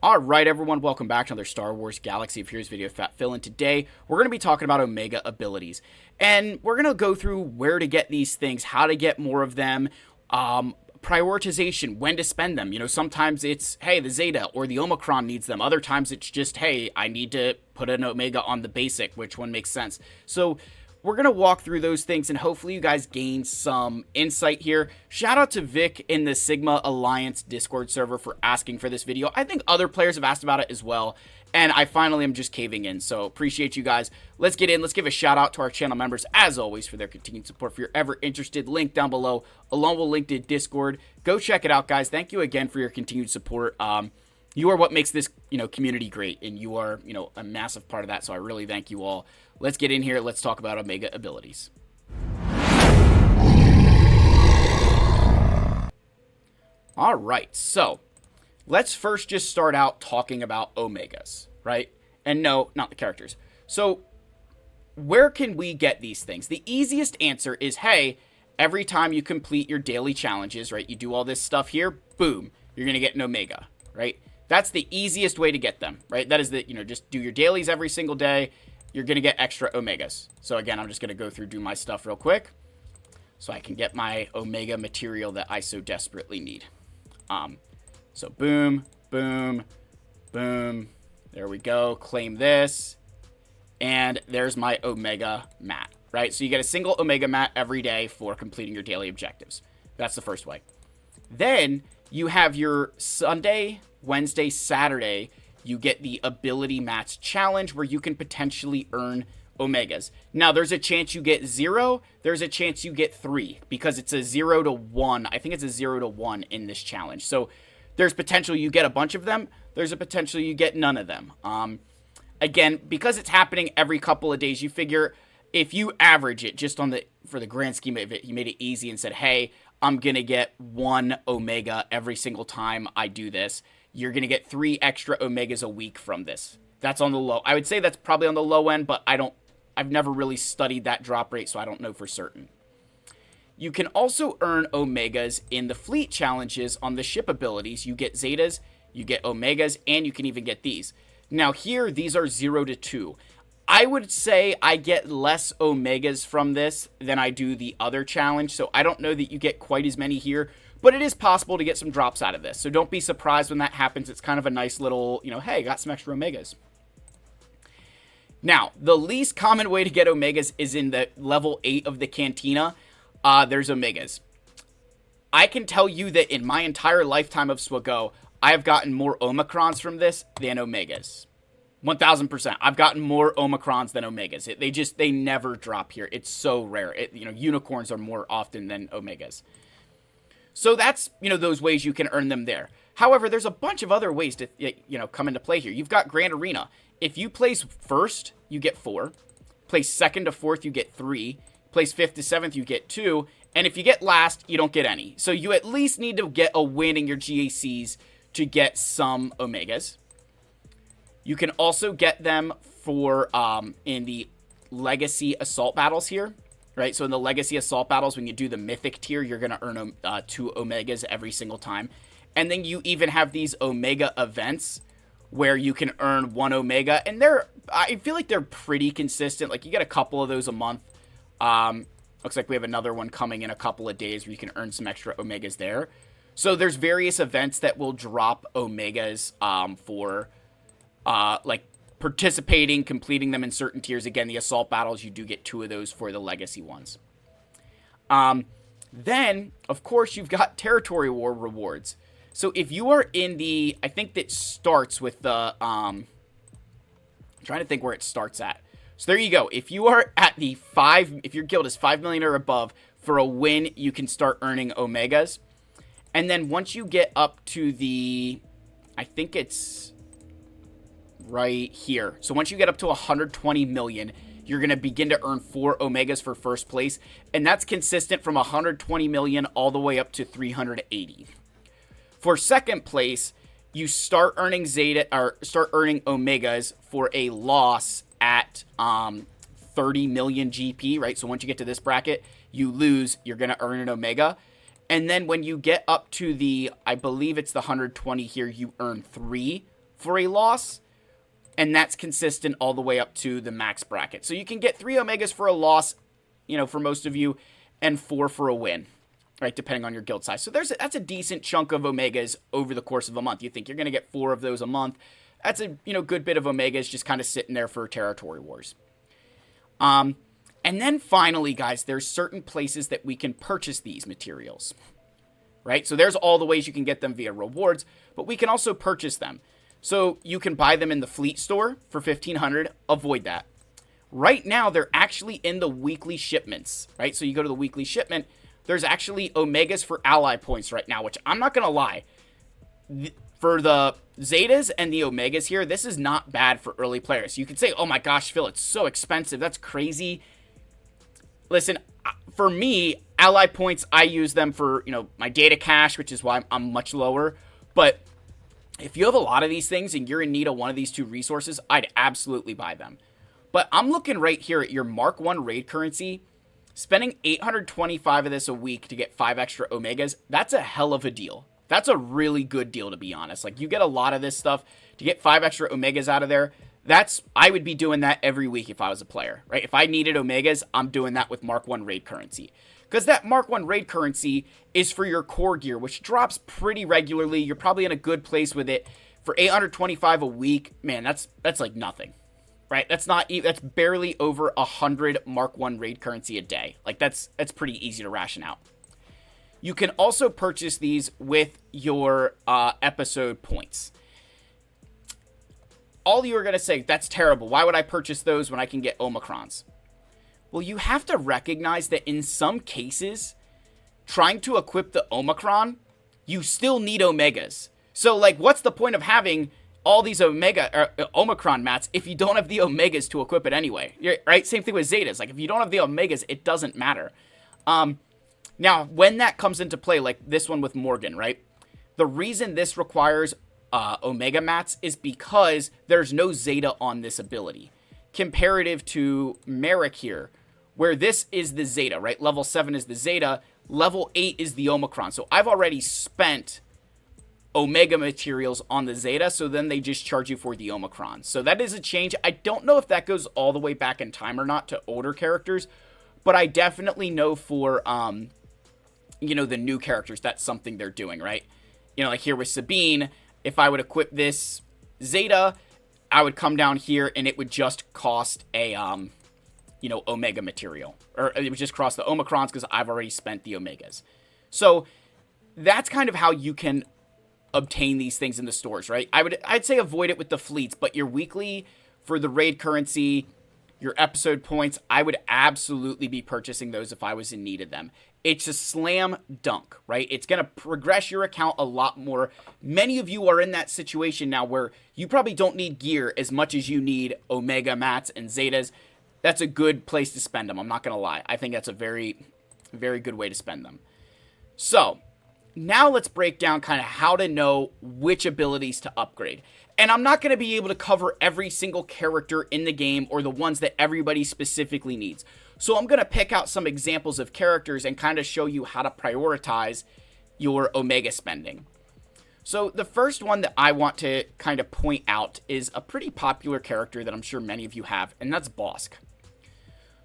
All right, everyone, welcome back to another Star Wars Galaxy of Heroes video with Fat Phil, and today we're going to be talking about Omega abilities. And we're going to go through where to get these things, how to get more of them, prioritization, when to spend them. You know, sometimes it's, hey, the Zeta or the Omicron needs them. Other times it's just, hey, I need to put an Omega on the basic, which one makes sense. So we're going to walk through those things, and hopefully you guys gain some insight here. Shout out to Vic in the Sigma Alliance Discord server for asking for this video. I think other players have asked about it as well, and I finally am just caving in, so appreciate you guys. Let's get in. Let's give a shout out to our channel members, as always, for their continued support. If you're ever interested, link down below, along with a link to Discord. Go check it out, guys. Thank you again for your continued support. You are what makes this, community great, and you are, a massive part of that, so I really thank you all. Let's get in here. Let's talk about Omega abilities. All right, so let's first just start out talking about Omegas, right? And no, not the characters. So where can we get these things? The easiest answer is, hey, every time you complete your daily challenges, right, you do all this stuff here, boom, you're going to get an Omega, right? That's the easiest way to get them, right? That is just do your dailies every single day. You're going to get extra Omegas. So again, I'm just going to go through, do my stuff real quick so I can get my Omega material that I so desperately need. So boom, boom, boom. There we go. Claim this. And there's my Omega mat, right? So you get a single Omega mat every day for completing your daily objectives. That's the first way. Then you have your Sunday, Wednesday, Saturday. You get the ability mats challenge where you can potentially earn Omegas. Now, there's a chance you get 0. There's a chance you get 3 because it's a 0 to 1. I think it's a 0 to 1 in this challenge. So there's potential you get a bunch of them. There's a potential you get none of them. Again, because it's happening every couple of days, you figure if you average it just for the grand scheme of it, you made it easy and said, hey, I'm going to get 1 Omega every single time I do this. You're going to get 3 extra Omegas a week from this. That's on the low. I would say that's probably on the low end, but I've never really studied that drop rate, so I don't know for certain. You can also earn Omegas in the fleet challenges on the ship abilities. You get Zetas, you get Omegas, and you can even get these. Now here, these are 0 to 2. I would say I get less Omegas from this than I do the other challenge, so I don't know that you get quite as many here, but it is possible to get some drops out of this, so don't be surprised when that happens. It's kind of a nice little, hey, got some extra Omegas. Now, the least common way to get Omegas is in the level 8 of the Cantina. There's Omegas. I can tell you that in my entire lifetime of SWGO, I have gotten more Omicrons from this than Omegas. 1000%. I've gotten more Omicrons than Omegas. They never drop here. It's so rare. Unicorns are more often than Omegas. So that's, those ways you can earn them there. However, there's a bunch of other ways to, come into play here. You've got Grand Arena. If you place first, you get 4. Place second to fourth, you get 3. Place 5th to 7th, you get 2. And if you get last, you don't get any. So you at least need to get a win in your GACs to get some Omegas. You can also get them for in the Legacy Assault battles here. Right, so in the Legacy Assault battles, when you do the Mythic tier, you're going to earn 2 Omegas every single time. And then you even have these Omega events where you can earn 1 Omega. And I feel like they're pretty consistent. Like, you get a couple of those a month. Looks like we have another one coming in a couple of days where you can earn some extra Omegas there. So there's various events that will drop Omegas for, participating, completing them in certain tiers. Again, the assault battles, you do get 2 of those for the legacy ones. Then, of course, you've got territory war rewards. So if you are in the, I think that starts with the, I'm trying to think where it starts at. So there you go. If you are at the 5, if your guild is 5 million or above, for a win, you can start earning Omegas. And then once you get up to the, I think it's right here. So once you get up to 120 million, you're going to begin to earn 4 Omegas for first place. And that's consistent from 120 million all the way up to 380. For second place, you start earning Zeta, or start earning Omegas for a loss at 30 million GP, right? So once you get to this bracket, you lose, you're going to earn an Omega. And then when you get up to the, I believe it's the 120 here, you earn 3 for a loss, and that's consistent all the way up to the max bracket. So you can get 3 Omegas for a loss, for most of you, and 4 for a win, right, depending on your guild size. So that's a decent chunk of Omegas over the course of a month. You think you're going to get 4 of those a month. That's a, good bit of Omegas just kind of sitting there for Territory Wars. And then finally, guys, there's certain places that we can purchase these materials, right? So there's all the ways you can get them via rewards, but we can also purchase them. So you can buy them in the fleet store for 1,500. Avoid that. Right now, they're actually in the weekly shipments, right? So you go to the weekly shipment, there's actually Omegas for ally points right now, which I'm not going to lie. For the Zetas and the Omegas here, this is not bad for early players. You could say, oh my gosh, Phil, it's so expensive. That's crazy. Listen, for me, ally points, I use them for, my data cache, which is why I'm much lower. But if you have a lot of these things and you're in need of one of these 2 resources, I'd absolutely buy them. But I'm looking right here at your Mark 1 raid currency. Spending 825 of this a week to get 5 extra Omegas, that's a hell of a deal. That's a really good deal, to be honest. Like, you get a lot of this stuff. To get 5 extra Omegas out of there, I would be doing that every week if I was a player, right? If I needed Omegas, I'm doing that with Mark 1 raid currency. Because that Mark 1 raid currency is for your core gear, which drops pretty regularly. You're probably in a good place with it. For 825 a week, man, that's like nothing, right? That's barely over 100 Mark 1 raid currency a day. Like, that's pretty easy to ration out. You can also purchase these with your episode points. All you are going to say, that's terrible. Why would I purchase those when I can get Omicrons? Well, you have to recognize that in some cases, trying to equip the Omicron, you still need Omegas. So, like, what's the point of having all these Omicron mats if you don't have the Omegas to equip it anyway? Right? Same thing with Zetas. Like, if you don't have the Omegas, it doesn't matter. Now, when that comes into play, like this one with Morgan, right? The reason this requires Omega mats is because there's no Zeta on this ability. Comparative to Merrick here, where this is the Zeta, right? Level 7 is the Zeta. Level 8 is the Omicron. So I've already spent Omega materials on the Zeta, so then they just charge you for the Omicron. So that is a change. I don't know if that goes all the way back in time or not to older characters, but I definitely know for the new characters, that's something they're doing, right? Like here with Sabine, if I would equip this Zeta, I would come down here and it would just cost a, Omega material. Or it would just cost the Omicrons because I've already spent the Omegas. So that's kind of how you can obtain these things in the stores, right? I'd say avoid it with the fleets, but your weekly for the raid currency, your episode points, I would absolutely be purchasing those if I was in need of them. It's a slam dunk, right? It's going to progress your account a lot more. Many of you are in that situation now where you probably don't need gear as much as you need Omega mats and Zetas. That's a good place to spend them. I'm not going to lie. I think that's a very, very good way to spend them. So now let's break down kind of how to know which abilities to upgrade. And I'm not going to be able to cover every single character in the game or the ones that everybody specifically needs. So I'm going to pick out some examples of characters and kind of show you how to prioritize your Omega spending. So the first one that I want to kind of point out is a pretty popular character that I'm sure many of you have, and that's Bossk.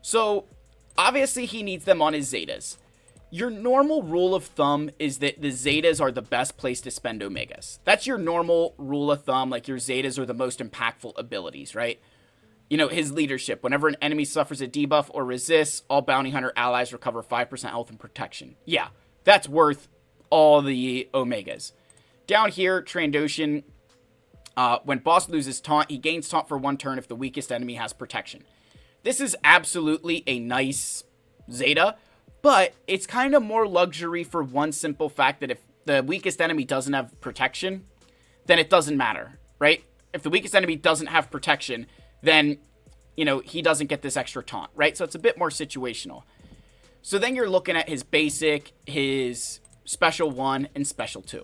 So obviously he needs them on his Zetas. Your normal rule of thumb is that the Zetas are the best place to spend Omegas. That's your normal rule of thumb, like your Zetas are the most impactful abilities, right? His leadership. Whenever an enemy suffers a debuff or resists, all bounty hunter allies recover 5% health and protection. Yeah, that's worth all the Omegas. Down here, Trandoshan, when Bossk loses taunt, he gains taunt for 1 turn if the weakest enemy has protection. This is absolutely a nice Zeta, but it's kind of more luxury for one simple fact that if the weakest enemy doesn't have protection, then it doesn't matter, right? If the weakest enemy doesn't have protection, then, he doesn't get this extra taunt, right? So it's a bit more situational. So then you're looking at his basic, his special 1, and special 2.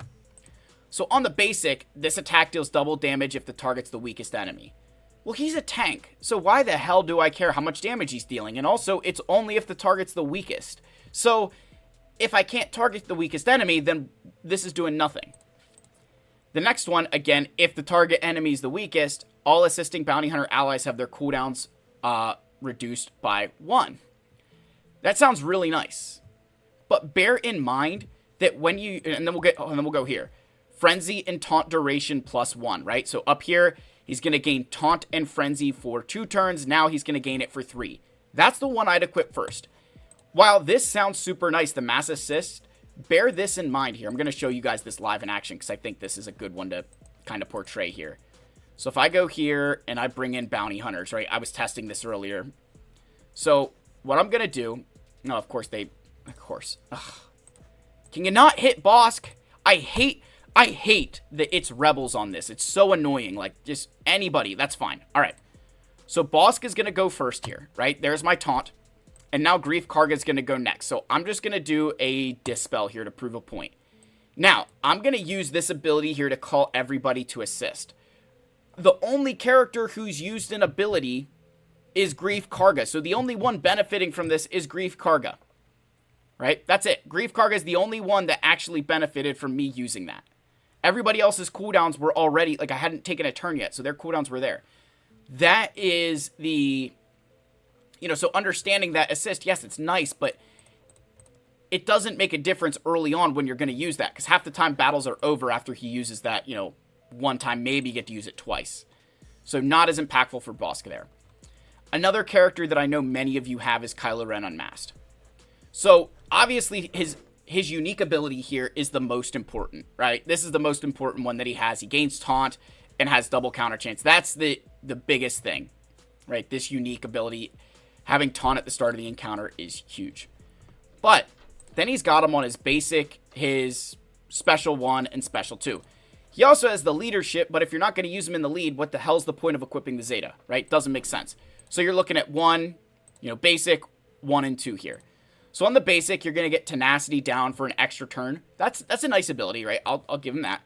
So on the basic, this attack deals double damage if the target's the weakest enemy. Well, he's a tank, so why the hell do I care how much damage he's dealing? And also, it's only if the target's the weakest. So if I can't target the weakest enemy, then this is doing nothing. The next one, again, if the target enemy is the weakest, all assisting bounty hunter allies have their cooldowns reduced by 1. That sounds really nice. But bear in mind that when you, and then we'll go here. Frenzy and taunt duration +1, right? So up here, he's going to gain taunt and frenzy for 2 turns. Now he's going to gain it for 3. That's the one I'd equip first. While this sounds super nice, the mass assist, bear this in mind here. I'm going to show you guys this live in action because I think this is a good one to kind of portray here. So if I go here and I bring in bounty hunters, right? I was testing this earlier. So what I'm going to do, no, of course. Ugh. Can you not hit Bossk? I hate that it's rebels on this. It's so annoying. Like, just anybody. That's fine. All right. So Bossk is going to go first here, right? There's my taunt. And now Greef Karga is going to go next. So I'm just going to do a Dispel here to prove a point. Now, I'm going to use this ability here to call everybody to assist. The only character who's used an ability is Greef Karga. So the only one benefiting from this is Greef Karga. Right? That's it. Greef Karga is the only one that actually benefited from me using that. Everybody else's cooldowns were already, like, I hadn't taken a turn yet, so their cooldowns were there. That is the, you know, so understanding that assist, yes, it's nice, but it doesn't make a difference early on when you're going to use that, because half the time battles are over after he uses that, you know, one time, maybe you get to use it twice. So not as impactful for Bossk there. Another character that I know many of you have is Kylo Ren Unmasked. So obviously his unique ability here is the most important, right? This is the most important one that he has. He gains taunt and has double counter chance. That's the biggest thing, right? This unique ability, having taunt at the start of the encounter, is huge. But then he's got him on his basic, his special 1, and special 2. He also has the leadership, but if you're not going to use him in the lead, what the hell's the point of equipping the Zeta, right? Doesn't make sense. So you're looking at 1, you know, basic, 1 and 2 here. So on the basic, you're going to get tenacity down for an extra turn. That's a nice ability, right? I'll give him that.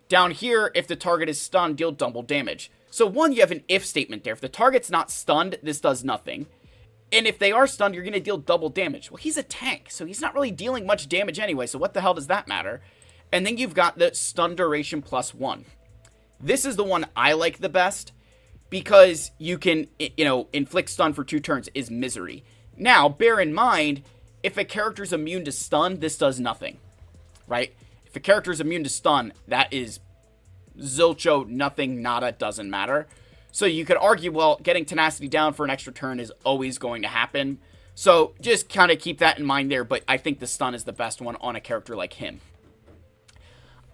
Down here, if the target is stunned, deal double damage. So 1, you have an if statement there. If the target's not stunned, this does nothing. And if they are stunned, you're going to deal double damage. Well, he's a tank, so he's not really dealing much damage anyway, so what the hell does that matter? And then you've got the stun duration +1. This is the one I like the best because you can, you know, inflict stun for 2 turns is misery. Now, bear in mind, if a character's immune to stun, this does nothing, right? If a character's immune to stun, that is zilcho, nothing, nada, doesn't matter. So you could argue, well, getting tenacity down for an extra turn is always going to happen. So just kind of keep that in mind there, but I think the stun is the best one on a character like him.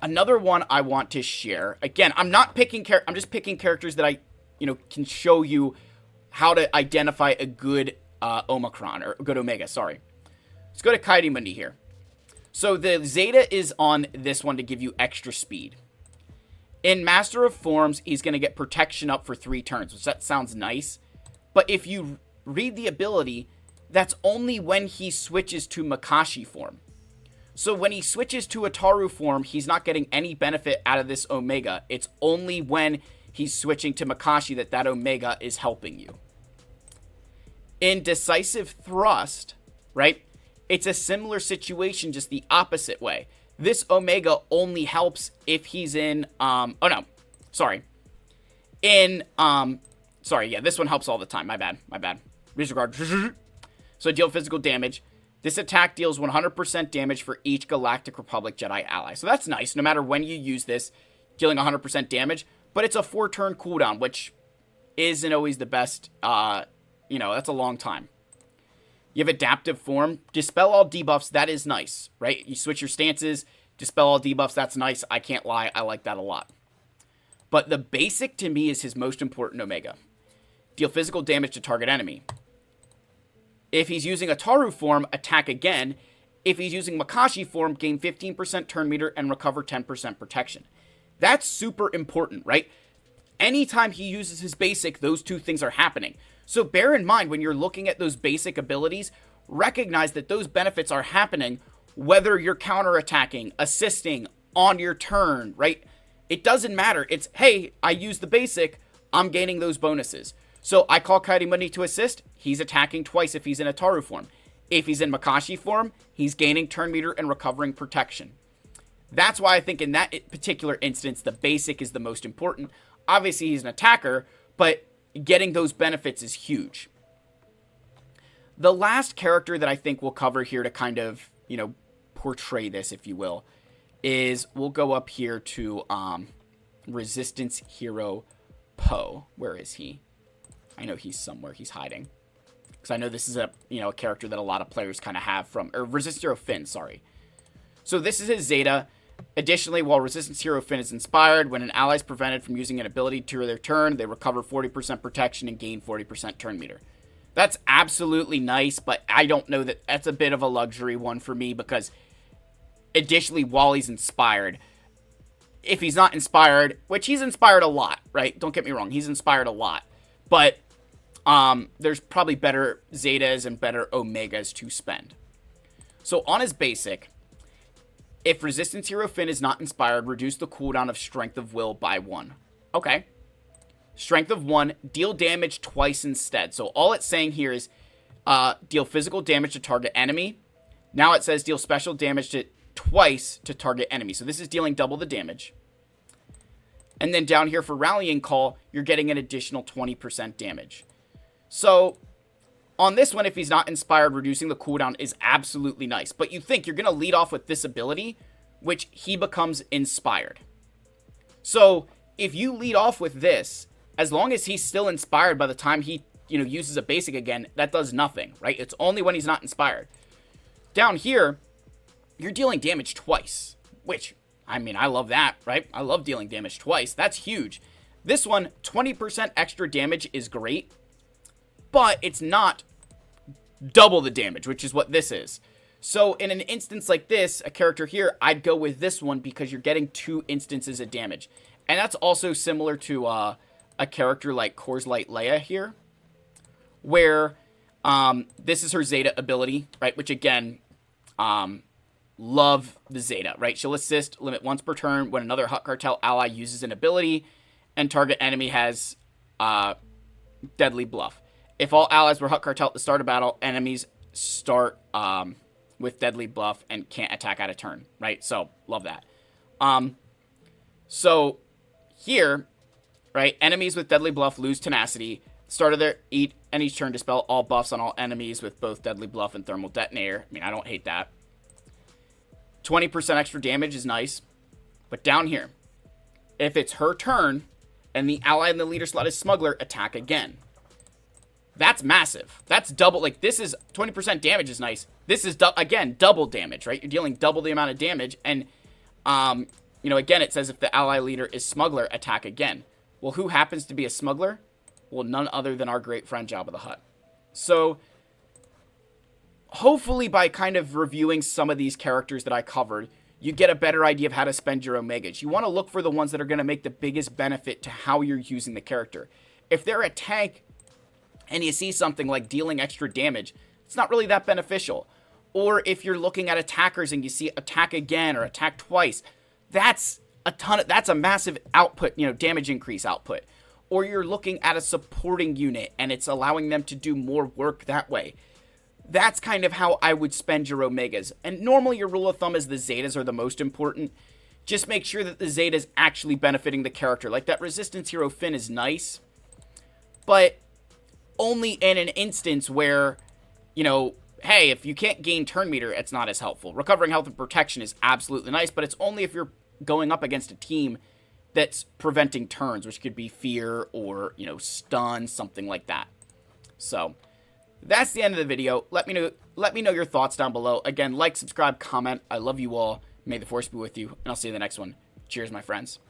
Another one I want to share, again, I'm just picking characters that I, you know, can show you how to identify a good Omicron, or a good Omega, sorry. Let's go to Ki-Adi-Mundi here. So the Zeta is on this one to give you extra speed. In Master of Forms, he's going to get protection up for 3 turns, which that sounds nice. But if you read the ability, that's only when he switches to Makashi form. So when he switches to Ataru form, he's not getting any benefit out of this Omega. It's only when he's switching to Makashi that Omega is helping you. In Decisive Thrust, right, it's a similar situation, just the opposite way. This Omega only helps if he's in, this one helps all the time, my bad. Disregard. So deal physical damage. This attack deals 100% damage for each Galactic Republic Jedi ally. So that's nice, no matter when you use this, dealing 100% damage. But it's a 4-turn cooldown, which isn't always the best, that's a long time. You have Adaptive Form. Dispel all debuffs, that is nice, right? You switch your stances, dispel all debuffs, that's nice. I can't lie, I like that a lot. But the basic, to me, is his most important Omega. Deal physical damage to target enemy. If he's using Ataru form, attack again. If he's using Makashi form, gain 15% turn meter and recover 10% protection. That's super important, right? Anytime he uses his basic, those 2 things are happening. So bear in mind, when you're looking at those basic abilities, recognize that those benefits are happening whether you're counterattacking, assisting, on your turn, right? It doesn't matter. It's, hey, I use the basic, I'm gaining those bonuses. So I call Ki-Adi-Mundi to assist, he's attacking twice if he's in Ataru form. If he's in Makashi form, he's gaining turn meter and recovering protection. That's why I think in that particular instance, the basic is the most important. Obviously, he's an attacker, but getting those benefits is huge. The last character that I think we'll cover here to kind of, portray this, if you will, is we'll go up here to Resistance Hero Poe. Where is he? I know he's somewhere. He's hiding. Because I know this is a character that a lot of players kind of have from, or Resistance Hero Finn, sorry. So this is his Zeta. Additionally, while Resistance Hero Finn is inspired, when an ally is prevented from using an ability to their turn, they recover 40% protection and gain 40% turn meter. That's absolutely nice, but I don't know that that's a bit of a luxury one for me because additionally, while he's inspired, if he's not inspired, which he's inspired a lot, right? Don't get me wrong, he's inspired a lot. But there's probably better Zetas and better Omegas to spend. So on his basic, if Resistance Hero Finn is not inspired, reduce the cooldown of Strength of Will by 1. Okay. Strength of 1, deal damage twice instead. So all it's saying here is deal physical damage to target enemy. Now it says deal special damage twice to target enemy. So this is dealing double the damage. And then down here for Rallying Call, you're getting an additional 20% damage. So on this one, if he's not inspired, reducing the cooldown is absolutely nice. But you think you're going to lead off with this ability, which he becomes inspired. So if you lead off with this, as long as he's still inspired by the time he, uses a basic again, that does nothing, right? It's only when he's not inspired. Down here, you're dealing damage twice, which, I love that, right? I love dealing damage twice. That's huge. This one, 20% extra damage is great, but it's not double the damage, which is what this is. So in an instance like this, a character here, I'd go with this one because you're getting 2 instances of damage. And that's also similar to a character like Coors Light Leia here, where this is her Zeta ability, right? Which again, love the Zeta, right? She'll assist, limit once per turn when another Hutt Cartel ally uses an ability, and target enemy has Deadly Bluff. If all allies were Hutt Cartel at the start of battle, enemies start with Deadly Bluff and can't attack out of turn, right? So, love that. So, here, right, enemies with Deadly Bluff lose Tenacity. Start of their any turn, dispel all buffs on all enemies with both Deadly Bluff and Thermal Detonator. I don't hate that. 20% extra damage is nice. But down here, if it's her turn and the ally in the leader slot is Smuggler, attack again. That's massive. That's double. This is 20% damage is nice. This is, again, double damage, right? You're dealing double the amount of damage. And, again, it says if the ally leader is Smuggler, attack again. Well, who happens to be a Smuggler? Well, none other than our great friend Jabba the Hutt. So, hopefully by kind of reviewing some of these characters that I covered, you get a better idea of how to spend your Omegas. You want to look for the ones that are going to make the biggest benefit to how you're using the character. If they're a tank and you see something like dealing extra damage, it's not really that beneficial. Or if you're looking at attackers and you see attack again or attack twice, that's a massive output, damage increase output. Or you're looking at a supporting unit and it's allowing them to do more work that way. That's kind of how I would spend your Omegas. And normally your rule of thumb is the Zetas are the most important. Just make sure that the Zeta is actually benefiting the character. Like that Resistance Hero Finn is nice, but only in an instance where, hey, if you can't gain turn meter, it's not as helpful. Recovering health and protection is absolutely nice, but it's only if you're going up against a team that's preventing turns, which could be fear or, stun, something like that. So that's the end of the video. Let me know your thoughts down below. Again, like, subscribe, comment. I love you all. May the force be with you, and I'll see you in the next one. Cheers, my friends.